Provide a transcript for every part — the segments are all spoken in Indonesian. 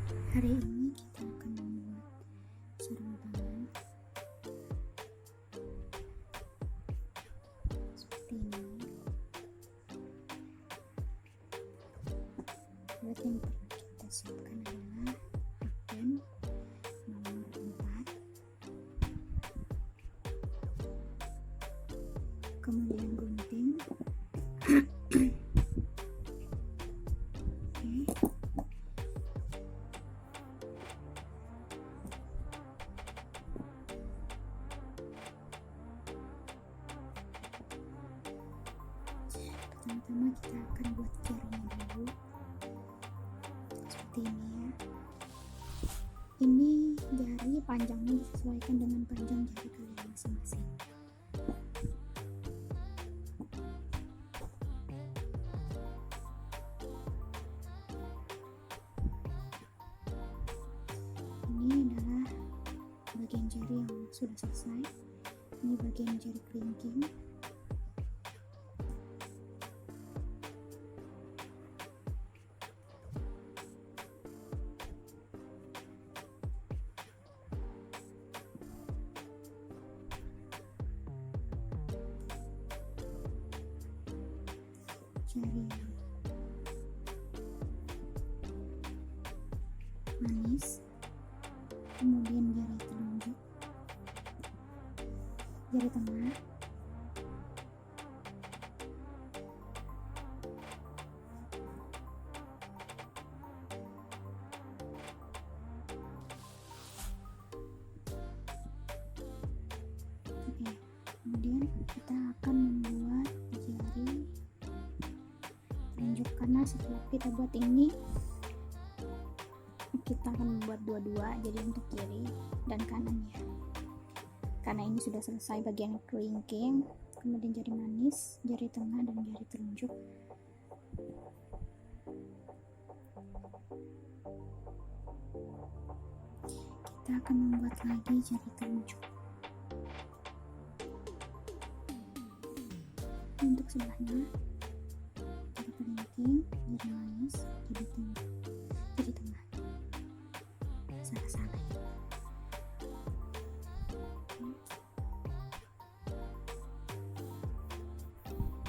Hari ini kita akan membuat sarung tangan seperti ini. Buat yang perlu kita siapkan adalah pin nomor 4, kemudian gunting. Pertama-tama kita akan buat jarinya dulu seperti ini ya. Ini jari panjangnya disesuaikan dengan panjang jari kalian masing-masing. Ini adalah bagian jari yang sudah selesai. Ini bagian jari kelingking. Jari manis, kemudian jari telunjuk, jari tengah, oke. Kemudian kita akan membuat jari telunjuk, karena setelah kita buat ini kita akan membuat dua-dua, jadi untuk kiri dan kanannya. Karena ini sudah selesai bagian kelingking, kemudian jari manis, jari tengah, dan jari telunjuk. Kita akan membuat lagi jari telunjuk. Untuk sebelahnya, jari kelingking, jari manis, jari telunjuk, jari tengah. Salah-salah ya.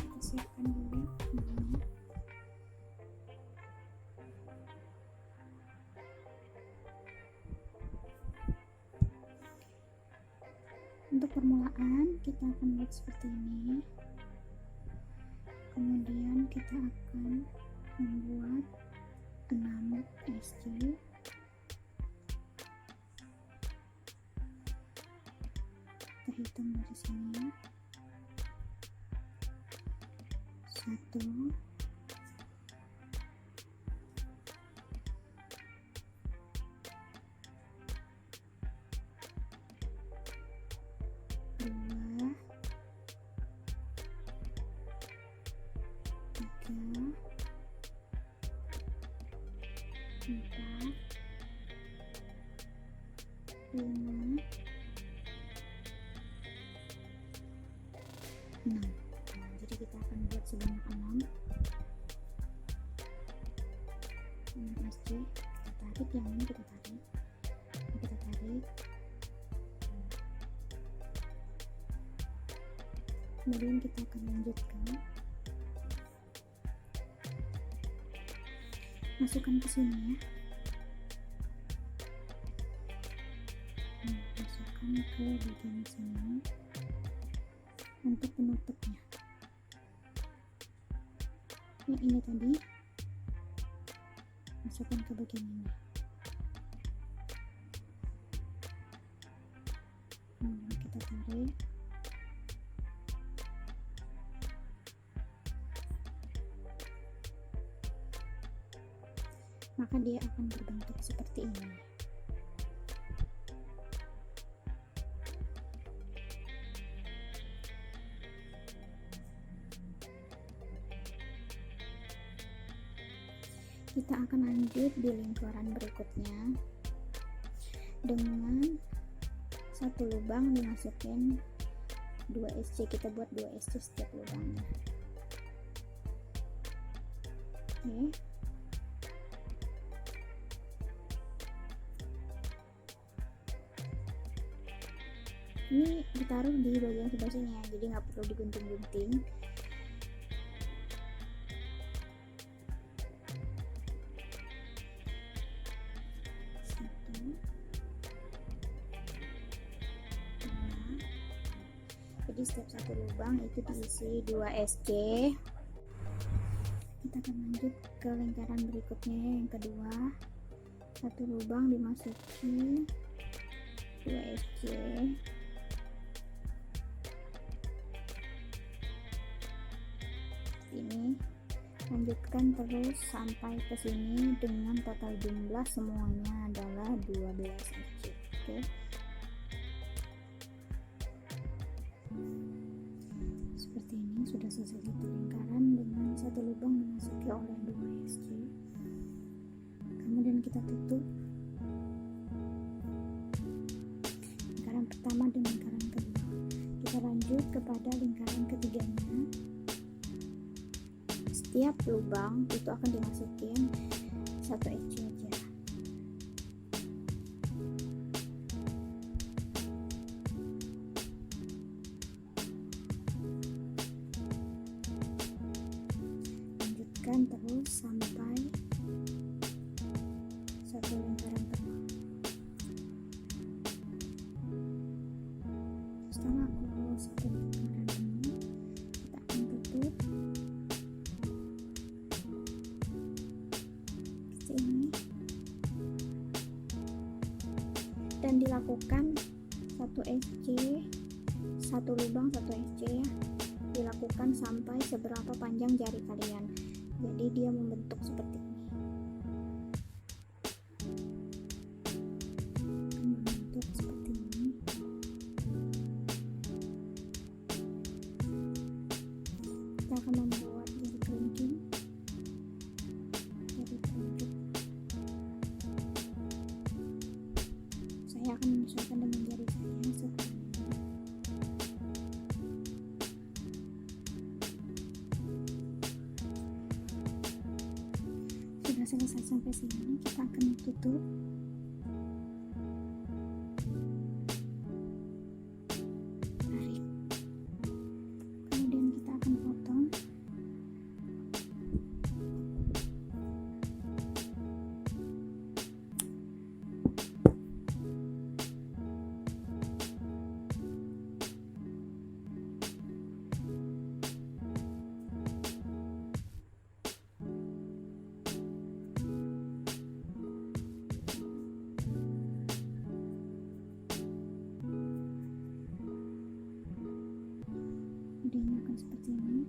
Kita siapkan dulu benangnya. Untuk permulaan kita akan buat seperti ini. Kemudian kita akan membuat 6 SC. Kita hitung dari sini. 1, 2, 3, 4, 5, 6. Jadi kita akan buat sebanyak 6 SC. Kita tarik, yang ini kita tarik, ini kita tarik. Kemudian kita akan lanjutkan, masukkan ke sini ya. Masukkan ke bagian sini untuk penutupnya. Yang ini tadi masukkan ke bagian ini. Kita tarik. Maka dia akan berbentuk seperti ini. Kita akan lanjut di lingkaran berikutnya dengan satu lubang dimasukin 2 SC. Kita buat 2 SC setiap lubangnya. Oke. Ini ditaruh di bagian sebelah sini ya, jadi nggak perlu digunting-gunting. Jadi setiap satu lubang itu diisi 2 SC. Kita akan lanjut ke lingkaran berikutnya yang kedua. Satu lubang dimasuki 2 SC. Ini lanjutkan terus sampai ke sini dengan total jumlah semuanya adalah 12 SC. Oke. Seperti ini sudah selesai satu lingkaran dengan satu lubang dimasuki oleh 2 SC. Kemudian kita tutup lingkaran pertama dan lingkaran kedua. Kita lanjut kepada lingkaran ketiganya. Setiap lubang itu akan dimasukin 1 SC aja. Lanjutkan terus sampai satu lingkaran penuh. Setelah satu lingkaran penuh, kita akan tutup sini dan dilakukan 1 SC, satu lubang 1 SC ya, dilakukan sampai seberapa panjang jari kalian. Jadi dia membentuk seperti ini. Membentuk seperti ini. Kita akan membuat jari kelingking, jari telunjuk. Saya akan menyesuaikan dengan jari saya seperti ini. Sudah selesai sampai sini, kita akan tutup. Tarik. Kemudian kita akan potong. Udahnya akan seperti ini.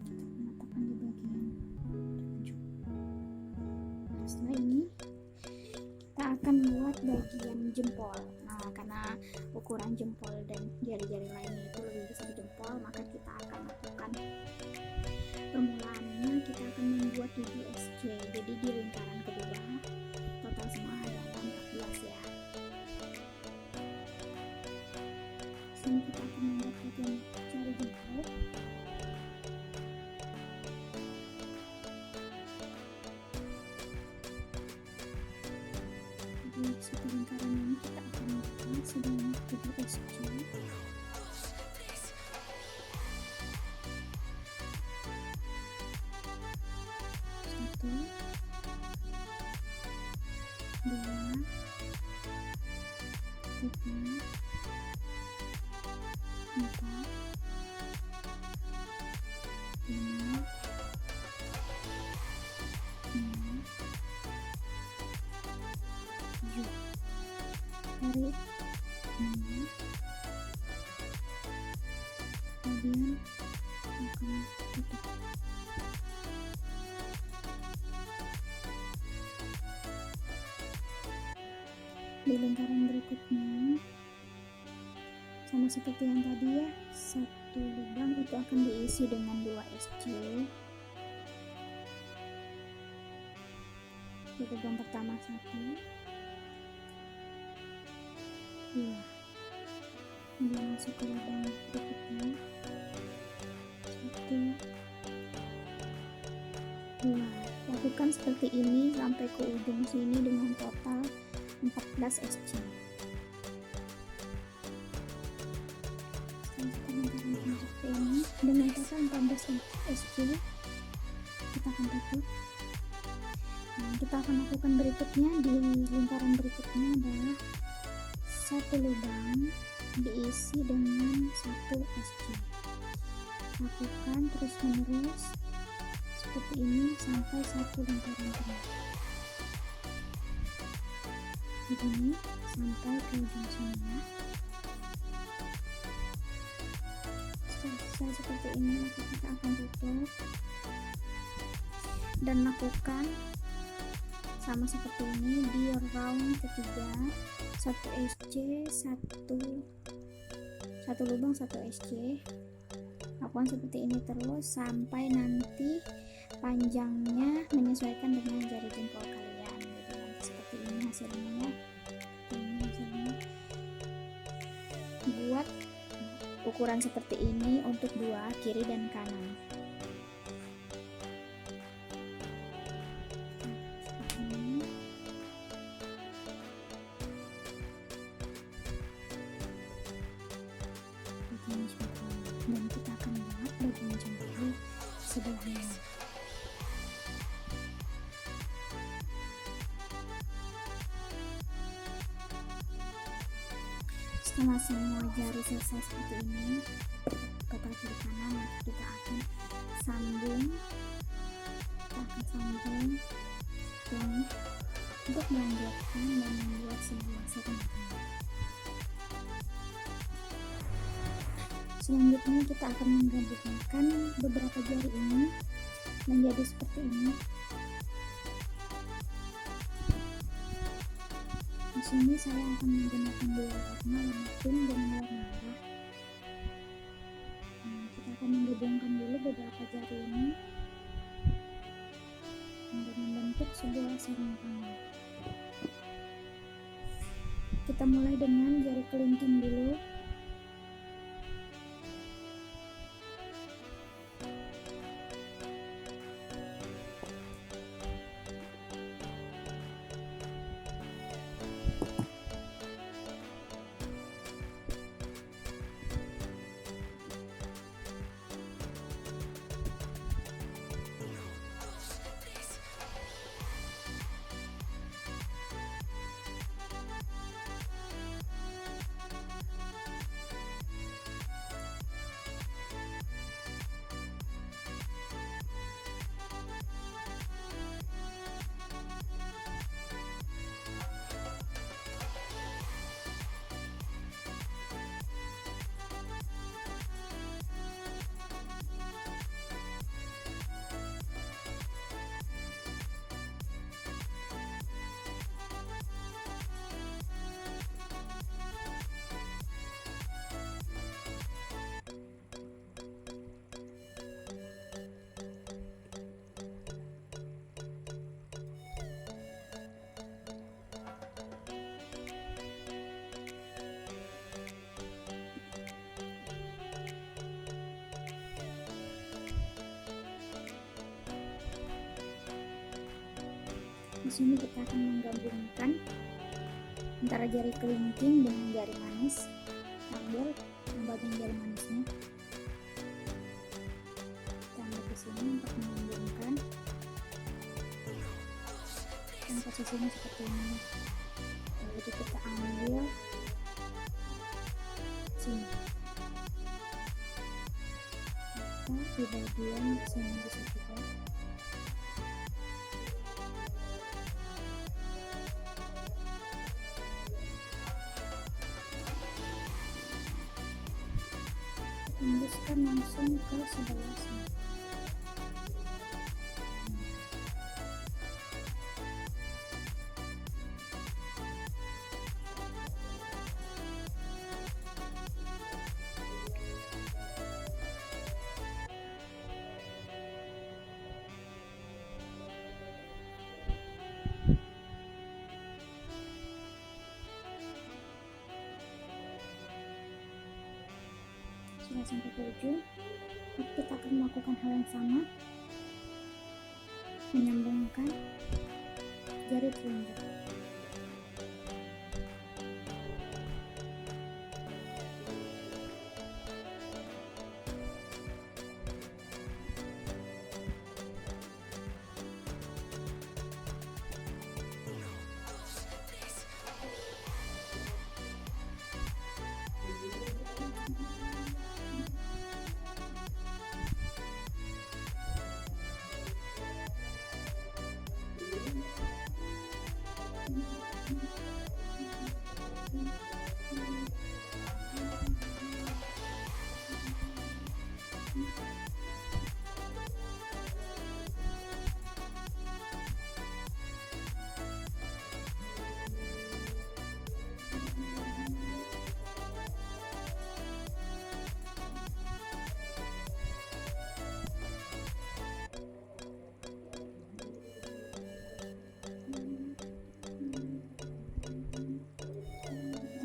Kita meletakkan di bagian telunjuk. Nah, setelah ini kita akan buat bagian jempol. Nah, karena ukuran jempol dan jari-jari lainnya itu lebih besar jempol, maka kita akan lakukan permulaannya. Kita akan membuat 7 SC. Jadi di lingkaran kedua total semua adalah 14 ya. Sini kita akan membuat bagian jari jempol. Di satu lingkaran ini kita akan membuat sebanyak 7 SC. Satu, dua, tiga, 4, 5, 6, 7. Tarik 6. Kemudian akan tutup. Di lingkaran berikutnya sama seperti yang tadi ya, satu lubang itu akan diisi dengan 2 SC. Di lubang pertama 1, 2, kemudian masuk ke lubang berikutnya 1, 2. Lakukan seperti ini sampai ke ujung sini dengan total 14 SC. Setelah lingkaran seperti ini dengan total 14 SC, kita akan tutup. Nah, kita akan lakukan berikutnya. Di lingkaran berikutnya adalah satu lubang diisi dengan 1 SC. Lakukan terus menerus seperti ini sampai satu lingkaran penuh. Begini sampai ke ujung sini ya. Setelah seperti ini, maka kita akan tutup dan lakukan sama seperti ini di round ketiga. 1 SC, satu lubang 1 SC. Lakukan seperti ini terus sampai nanti panjangnya menyesuaikan dengan jari jempol kalian. Jadi nanti seperti ini hasilnya. Buat ukuran seperti ini untuk dua, kiri dan kanan. Dan kita akan buat bagian jempol sebelahnya. Setelah semua jari selesai seperti ini, total kiri kanan, kita akan sambung ini untuk melanjutkan dan membuat sebuah serangkaian. Selanjutnya kita akan menggabungkan beberapa jari ini menjadi seperti ini. Di sini saya akan menggunakan dua warna pink dan warna merah. Kita akan menggabungkan dulu beberapa jari ini dan membentuk sebuah serangkaian. Kita mulai dengan jari kelingking dulu. Di sini kita akan menggabungkan antara jari kelingking dengan jari manis. Ambil bagian jari manisnya, kita ambil ke sini untuk menggabungkan, dan posisinya seperti ini. Lalu kita ambil sini, di bagian sini bisa juga. Tembuskan langsung ke sebelah sini. Sudah sampai ke ujung, kita akan melakukan hal yang sama, menyambungkan jari telunjuk.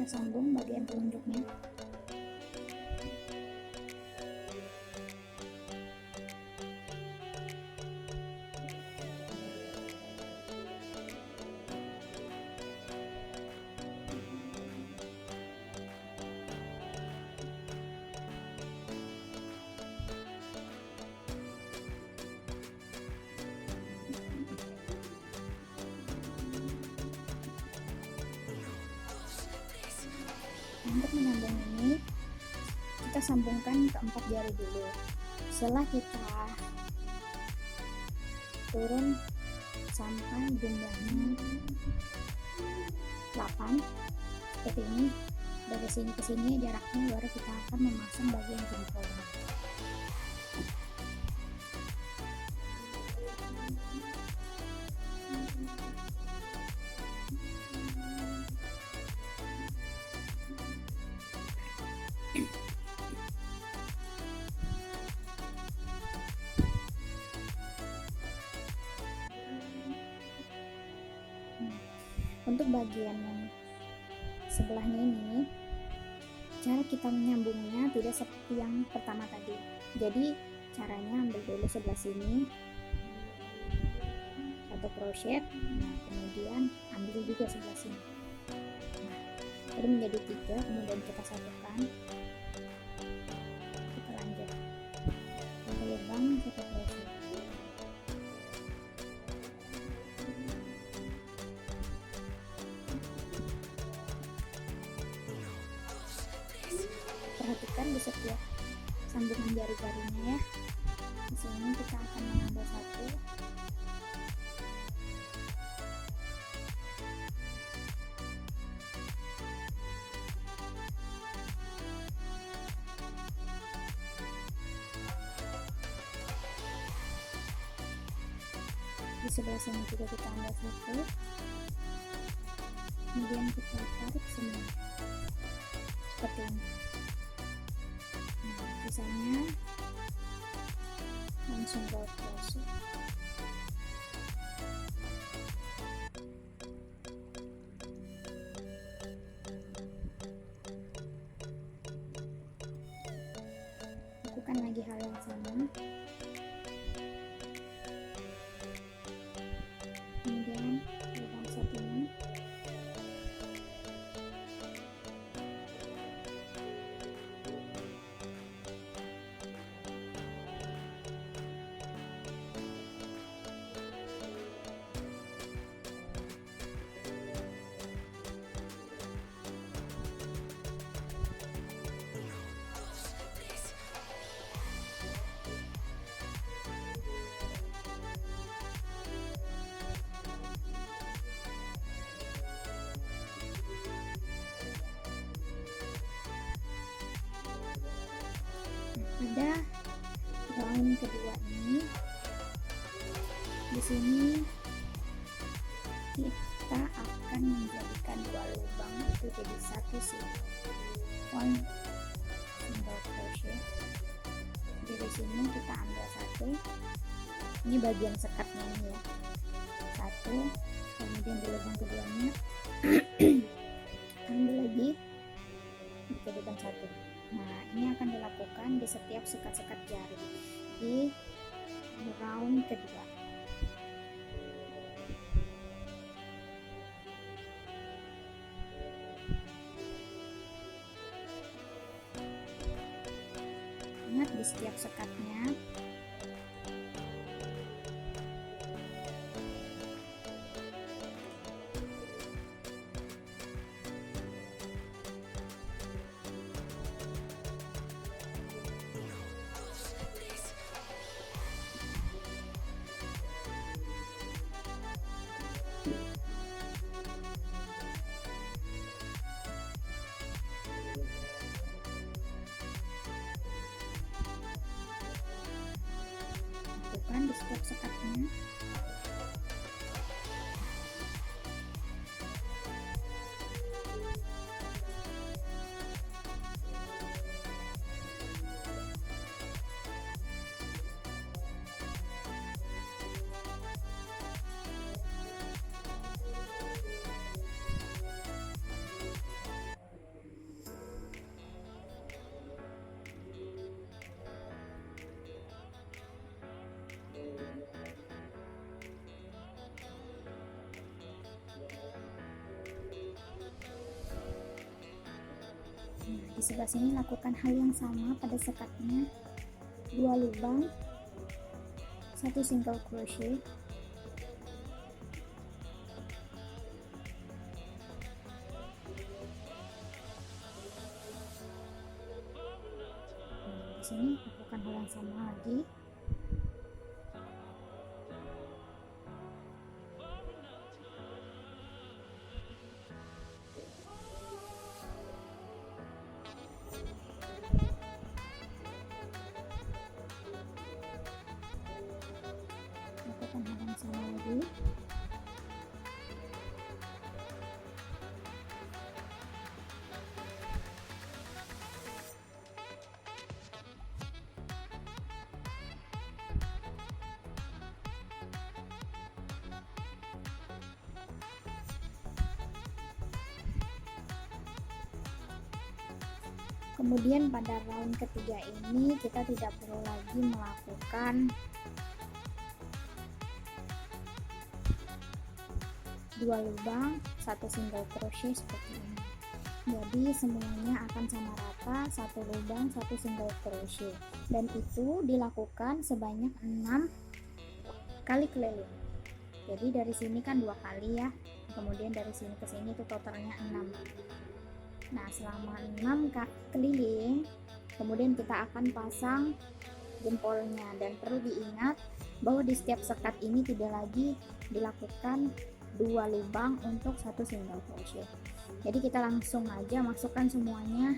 kita sambung bagian telunjuknya. Untuk menyambung ini, kita sambungkan keempat jari dulu. Setelah kita turun sampai jumlahnya 8 seperti ini, dari sini ke sini jaraknya, baru kita akan memasang bagian jempol. Untuk bagian yang sebelahnya ini, cara kita menyambungnya tidak seperti yang pertama tadi. Jadi caranya ambil dulu sebelah sini satu crochet, kemudian ambil juga sebelah sini. Jadi menjadi 3, kemudian kita satukan, kita lanjut satu lubang, satu crochet. Perhatikan di setiap sambungan jari-jarinya ya. Di sini kita akan mengambil satu, di sebelah sini juga kita ambil satu, kemudian kita tarik semua seperti ini. Sisanya langsung baut crochet. Lakukan lagi hal yang sama, kemudian lubang satunya, pada round kedua ini. Di sini kita akan menjadikan 2 lubang itu jadi satu single crochet. Dari sini kita ambil satu, ini bagian sekatnya ini ya, satu, kemudian di lubang keduanya ambil lagi, dijadikan satu. Nah, ini akan dilakukan di setiap sekat-sekat jari di round kedua. Ingat di setiap sekatnya di setiap sekatnya. Di sebelah sini lakukan hal yang sama pada sekatnya, 2 lubang, 1 single crochet, di sini lakukan hal yang sama lagi. Lakukan hal yang sama lagi. Kemudian pada round ketiga ini kita tidak perlu lagi melakukan 2 lubang, 1 single crochet seperti ini. Jadi semuanya akan sama rata, 1 lubang, 1 single crochet, dan itu dilakukan sebanyak 6 kali keliling. Jadi dari sini kan 2 kali ya, kemudian dari sini ke sini itu totalnya 6. Nah, selama 6 keliling, kemudian kita akan pasang jempolnya, dan perlu diingat bahwa di setiap sekat ini tidak lagi dilakukan 2 lubang untuk 1 single crochet. Jadi kita langsung aja masukkan semuanya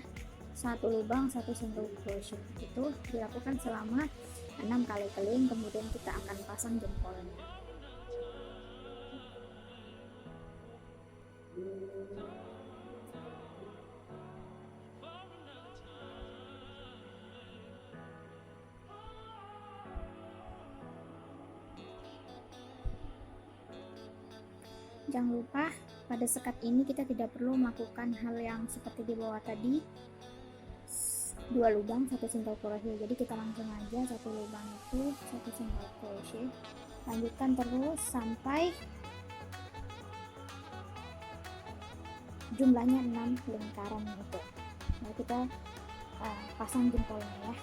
1 lubang 1 single crochet. Itu dilakukan selama 6 kali keliling, kemudian kita akan pasang jempolnya. Jangan lupa pada sekat ini kita tidak perlu melakukan hal yang seperti di bawah tadi, 2 lubang 1 single crochet. Jadi kita langsung aja 1 lubang itu 1 single crochet, lanjutkan terus sampai jumlahnya 6 lingkaran itu. Nah, kita pasang jempolnya ya.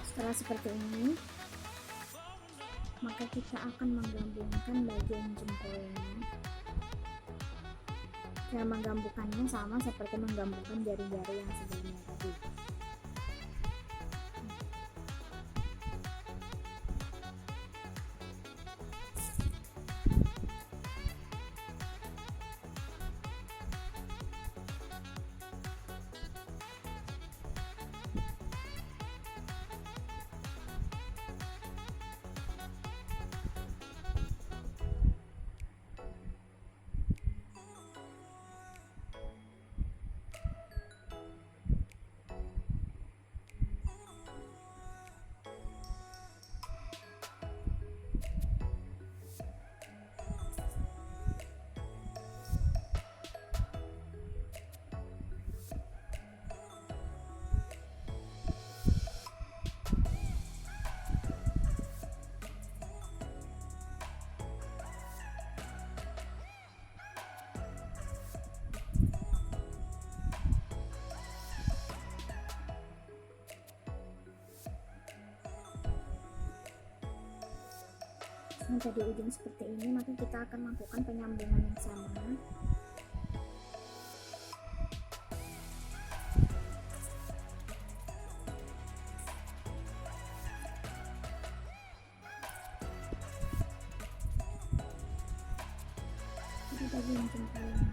Setelah seperti ini, maka kita akan menggabungkan bagian jempolnya. Cara menggabungkannya sama seperti menggabungkan jari-jari yang sebelumnya tadi. Sampai di ujung seperti ini, maka kita akan melakukan penyambungan yang sama. Di bagian jempolnya.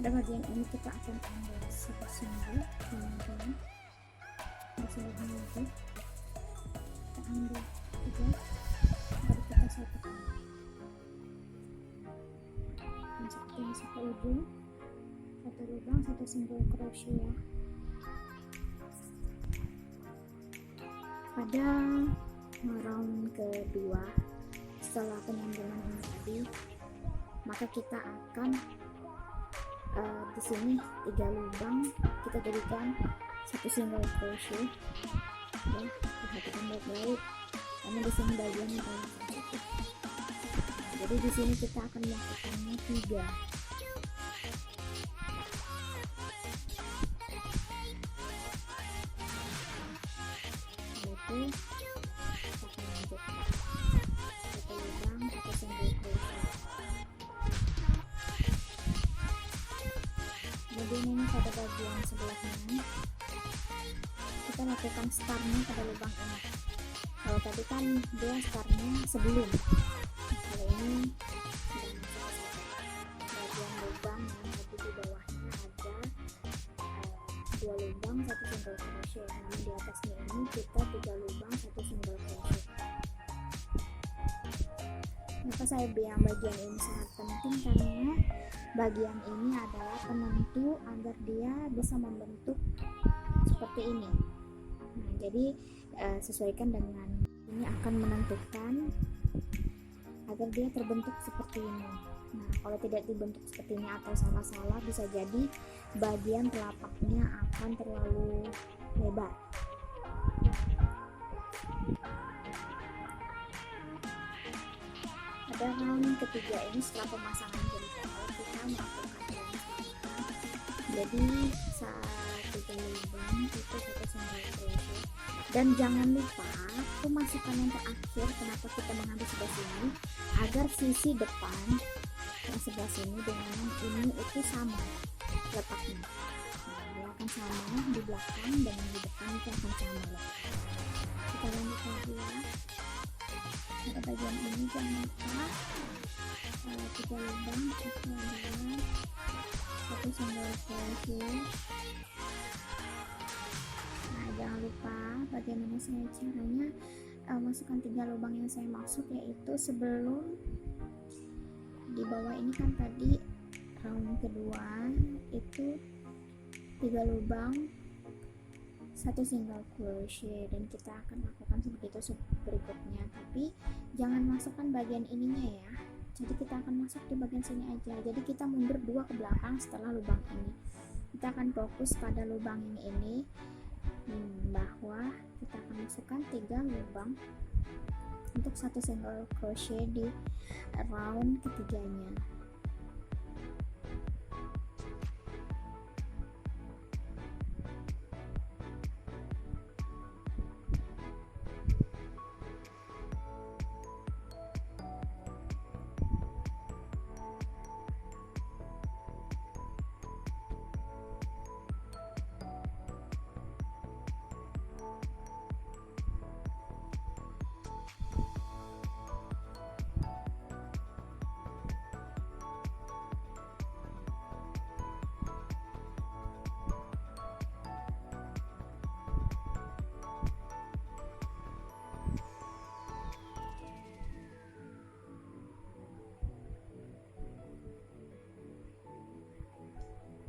pada bagian ini kita akan ambil satu single, kemudian di sebelahnya lagi kita ambil 3, baru kita satukan dan seperti ini, satu ujung, satu lubang, satu single crochet ya. Pada round kedua setelah penyambungan ini tadi, maka kita akan di sini 3 lubang kita jadikan satu single crochet ya. Perhatikan baik-baik karena di sini bagiannya paling sensitif. Jadi di sini kita akan melakukannya 3. Yaitu kita akan lanjutkan satu lubang, satu single crochet. Kemudian ini pada bagian sebelahnya kita lakukan startnya pada lubang ini. Kalau tadi kan dia startnya sebelum, kalau ini bagian lubang yang tadi di bawahnya ada 2 lubang, 1 single crochet. Namun di atasnya ini kita 3 lubang, 1 single crochet. Kenapa saya bilang bagian ini sangat penting? Karena bagian ini adalah penentu agar dia bisa membentuk seperti ini. Nah, jadi sesuaikan dengan ini akan menentukan agar dia terbentuk seperti ini. Nah, kalau tidak dibentuk seperti ini atau salah-salah, bisa jadi bagian telapaknya akan terlalu lebar. Pada round ketiga ini setelah pemasangan jempol kita melakukan yang sama. Jadi satu lubang itu satu single crochet, dan jangan lupa pemasukan yang terakhir. Kenapa kita mengambil sebelah sini? Agar sisi depan yang sebelah sini dengan yang ini itu sama letaknya. Nah, dia akan sama di belakang dan di depan itu akan sama ya. Kita lanjut lagi ya. Pada bagian ini jangan lupa 3 lubang, satu adalah satu single crochet. Nah, jangan lupa bagaimana saya caranya masukkan 3 lubang yang saya maksud, yaitu sebelum di bawah ini kan tadi round kedua itu 3 lubang, 1 single crochet, dan kita akan lakukan seperti itu berikutnya. Tapi jangan masukkan bagian ininya ya, jadi kita akan masuk di bagian sini aja. Jadi kita mundur 2 ke belakang setelah lubang ini. Kita akan fokus pada lubang yang ini, bahwa kita akan masukkan 3 lubang untuk 1 single crochet di round ketiganya.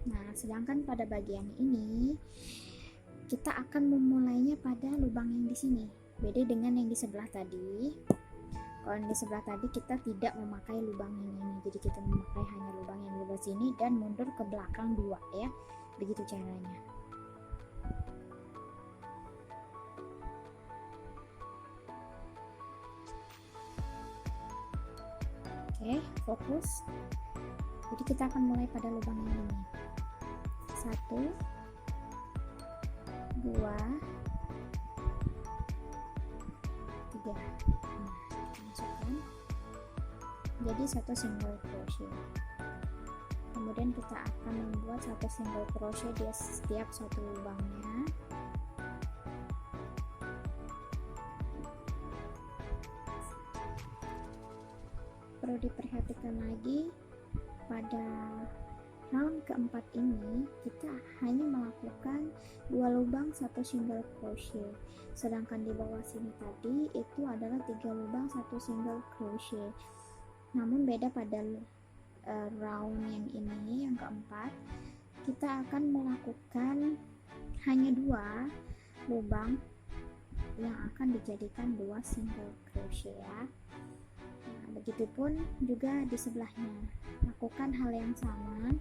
Nah, sedangkan pada bagian ini kita akan memulainya pada lubang yang di sini. Beda dengan yang di sebelah tadi. Kalau yang di sebelah tadi kita tidak memakai lubang yang ini, jadi kita memakai hanya lubang yang di sebelah sini dan mundur ke belakang 2 ya. Begitu caranya. Oke, fokus. Jadi kita akan mulai pada lubang yang ini. 1, 2, 3. Nah, masukkan. Jadi 1 single crochet. Kemudian kita akan membuat 1 single crochet di setiap satu lubangnya. Perlu diperhatikan lagi pada round keempat ini kita hanya melakukan 2 lubang 1 single crochet, sedangkan di bawah sini tadi itu adalah 3 lubang 1 single crochet. Namun beda pada round yang ini, yang keempat, kita akan melakukan hanya 2 lubang yang akan dijadikan 2 single crochet ya. Nah, begitupun juga di sebelahnya, lakukan hal yang sama.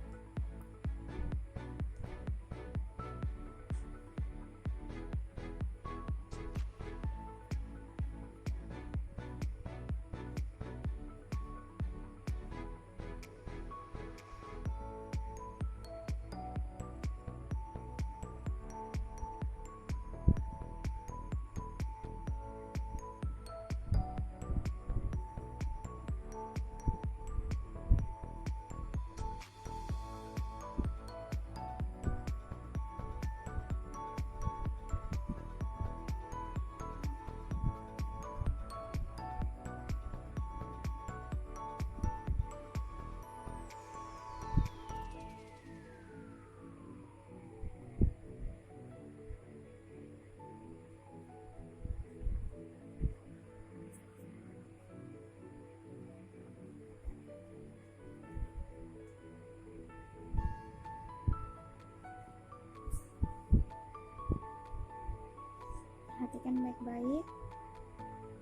Perhatikan baik-baik.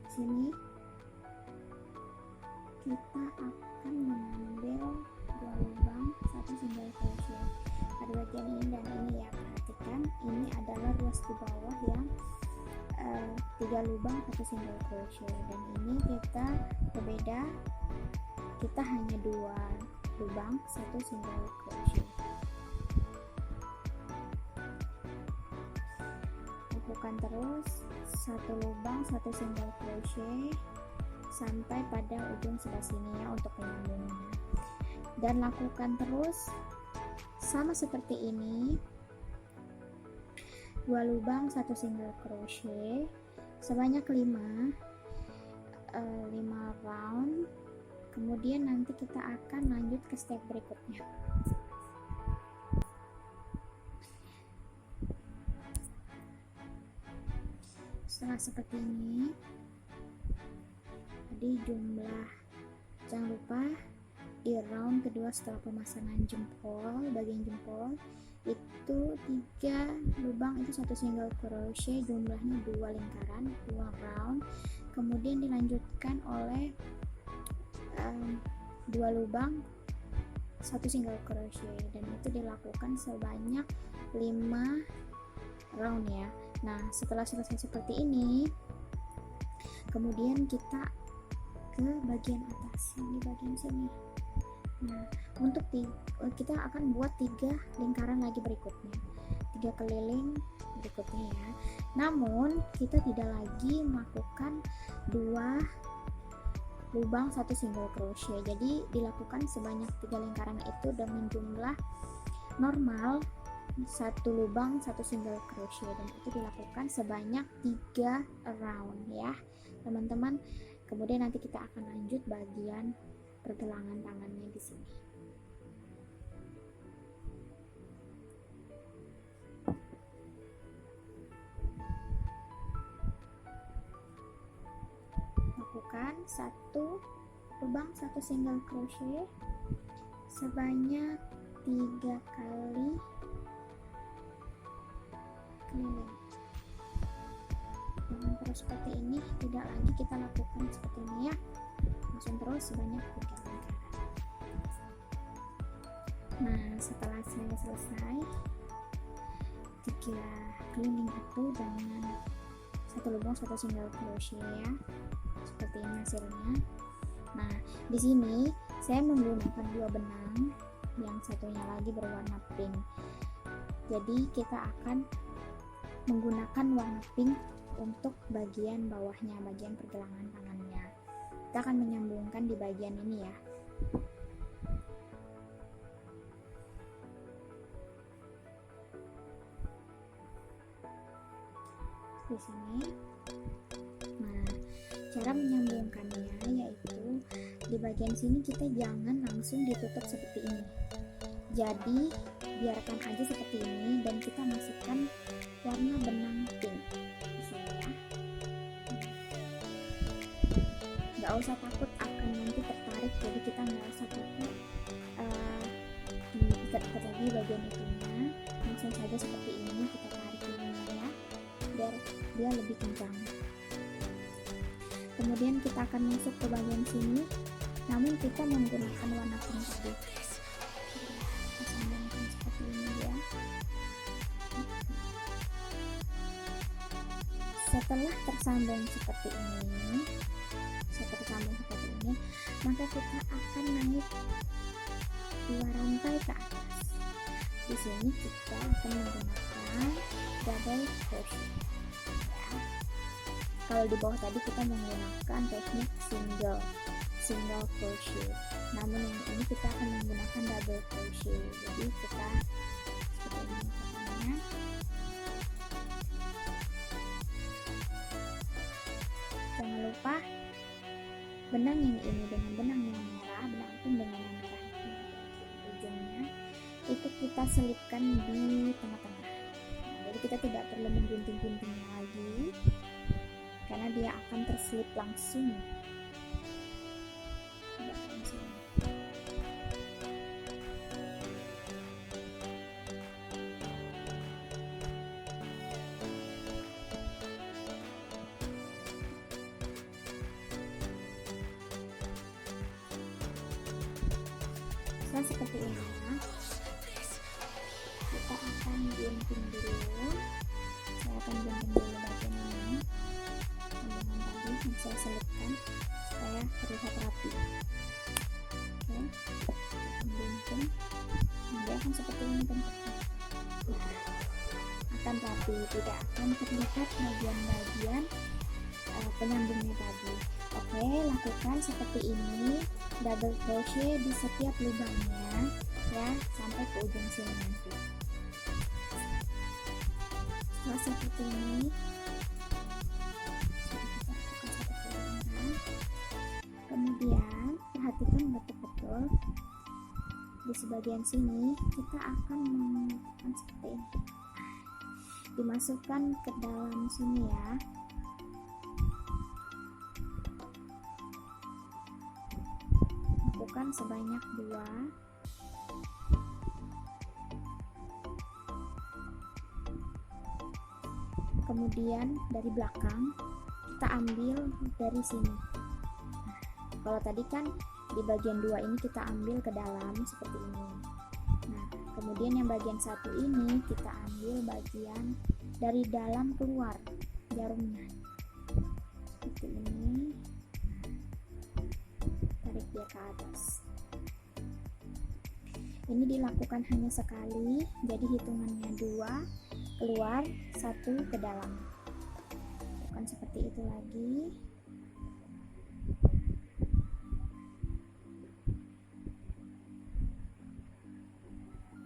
Sini kita akan mengambil 2 lubang 1 single crochet pada bagian ini dan ini ya. Perhatikan, ini adalah ruas di bawah yang 3 lubang 1 single crochet, dan ini kita berbeda, kita hanya 2 lubang 1 single crochet. Lakukan terus 1 lubang 1 single crochet sampai pada ujung sebelah sini ya untuk penyambungnya, dan lakukan terus sama seperti ini, 2 lubang 1 single crochet sebanyak 5 round. Kemudian nanti kita akan lanjut ke step berikutnya. Setelah seperti ini, tadi jumlah, jangan lupa di round kedua setelah pemasangan jempol, bagian jempol itu 3 lubang itu 1 single crochet, jumlahnya 2 lingkaran, 2 round. Kemudian dilanjutkan oleh 2 lubang 1 single crochet, dan itu dilakukan sebanyak 5 round ya. Nah, setelah selesai seperti ini, kemudian kita ke bagian atas, di bagian sini. Nah, untuk kita akan buat 3 lingkaran lagi berikutnya, 3 keliling berikutnya ya. Namun kita tidak lagi melakukan 2 lubang 1 single crochet, jadi dilakukan sebanyak 3 lingkaran itu dengan jumlah normal 1 lubang 1 single crochet, dan itu dilakukan sebanyak 3 round ya teman-teman. Kemudian nanti kita akan lanjut bagian pergelangan tangannya di sini. Lakukan 1 lubang 1 single crochet sebanyak 3 kali keliling. Dengan terus seperti ini, tidak lagi kita lakukan seperti ini ya, langsung terus sebanyak 3 lingkaran. Nah, setelah saya selesai 3 keliling itu dengan 1 lubang 1 single crochet ya, seperti ini hasilnya. Nah, di sini saya menggunakan 2 benang, yang satunya lagi berwarna pink. Jadi kita akan menggunakan warna pink untuk bagian bawahnya, bagian pergelangan tangannya. Kita akan menyambungkan di bagian ini ya. Di sini. Nah, cara menyambungkannya yaitu di bagian sini kita jangan langsung ditutup seperti ini. Jadi biarkan aja seperti ini dan kita masukkan warna benang pink di sini ya. Nggak usah takut akan nanti tertarik, jadi kita nggak usah takut diikat-ikat lagi bagian itunya. Langsung saja seperti ini kita tarik ininya ya, biar dia lebih kencang. Kemudian kita akan masuk ke bagian sini, namun kita menggunakan warna pink tadi. Kita sambungkan seperti ini ya. Setelah tersambung seperti ini, maka kita akan naik 2 rantai ke atas. Di sini kita akan menggunakan double crochet ya. Kalau di bawah tadi kita menggunakan teknik single crochet, namun yang ini kita akan menggunakan double crochet. Jadi kita seperti ini caranya. Jangan lupa benang yang ini dengan benang yang merah, benang pink dengan yang merah ujungnya itu kita selipkan di tengah-tengah. Jadi kita tidak perlu menggunting-guntingnya lagi karena dia akan terselip langsung. Nah, seperti ini ya. Kita akan gunting dulu. Saya akan gunting dulu bagian ini, sambungan tadi yang saya selipkan supaya terlihat rapi. Oke, gunting. Dia akan seperti ini bentuknya. Nah, akan rapi, tidak akan terlihat bagian-bagian penyambungnya tadi. Oke, lakukan seperti ini, double crochet di setiap lubangnya ya, sampai ke ujung sini nanti. Setelah seperti ini, kita lakukan satu kali. Kemudian perhatikan betul-betul di sebagian sini kita akan melakukan seperti ini. Dimasukkan ke dalam sini ya. Lakukan sebanyak 2. Kemudian dari belakang kita ambil dari sini. Nah, kalau tadi kan di bagian 2 ini kita ambil ke dalam seperti ini. Nah, kemudian yang bagian 1 ini kita ambil bagian dari dalam keluar jarumnya seperti ini. Tarik dia ke atas. Ini dilakukan hanya sekali, jadi hitungannya 2 keluar, 1 ke dalam. Lakukan seperti itu lagi.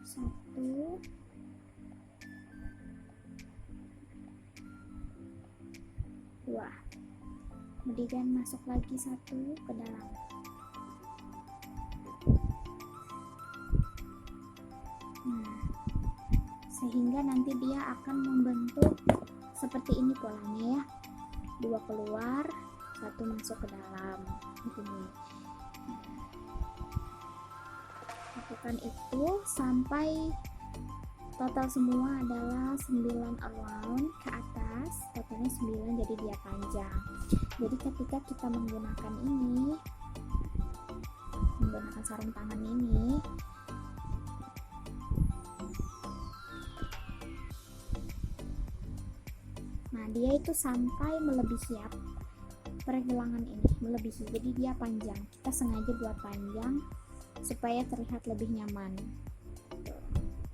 Satu, dua. Kemudian masuk lagi 1 ke dalam. Nah, sehingga nanti dia akan membentuk seperti ini polanya ya, 2 keluar, 1 masuk ke dalam begini. Lakukan itu sampai total semua adalah 9 around ke atas, totalnya 9, jadi dia panjang. Jadi ketika kita menggunakan ini, menggunakan sarung tangan ini, nah dia itu sampai melebihi pergelangan ini, melebihi, jadi dia panjang. Kita sengaja buat panjang supaya terlihat lebih nyaman.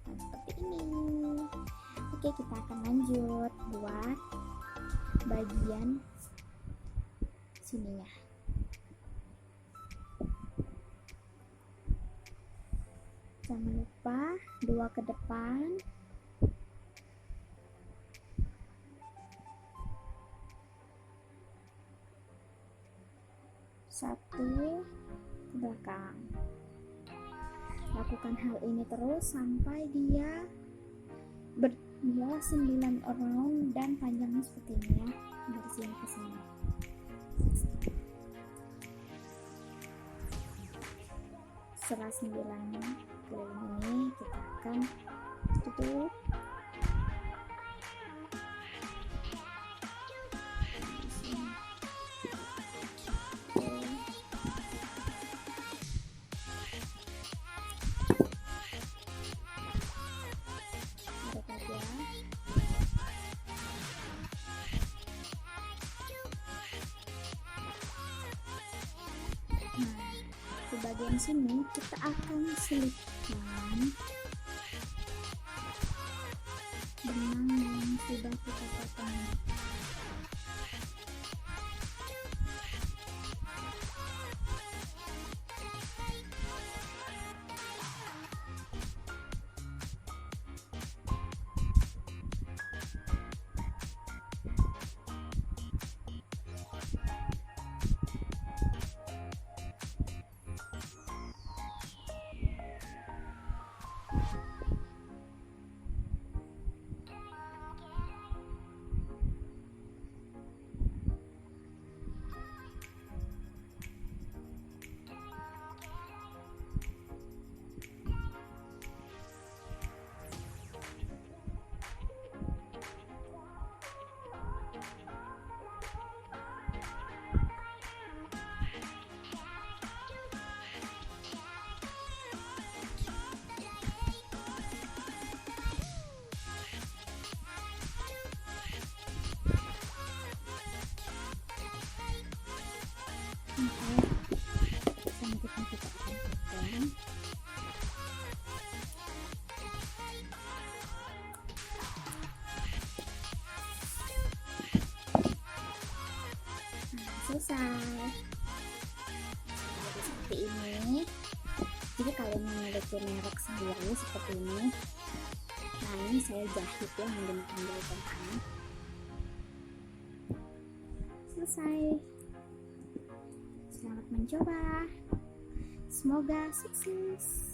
Nah, seperti ini. Oke, kita akan lanjut buat bagian sininya. Jangan lupa 2 ke depan, 1 ke belakang. Lakukan hal ini terus sampai dia berjumlah 9 round dan panjangnya seperti ini ya, dari sini ke sini. Setelah 9 keliling ini kita akan tutup. Nah, di bagian sini kita akan selipkan benang yang sudah kita potong. Selanjutnya kita akan potong. Nah, selesai. Jadi seperti ini. Jadi kalian memiliki merek sendiri seperti ini. Nah, ini saya jahit ya menggunakan jahitan tangan. Selesai. Selamat mencoba. Semoga sukses.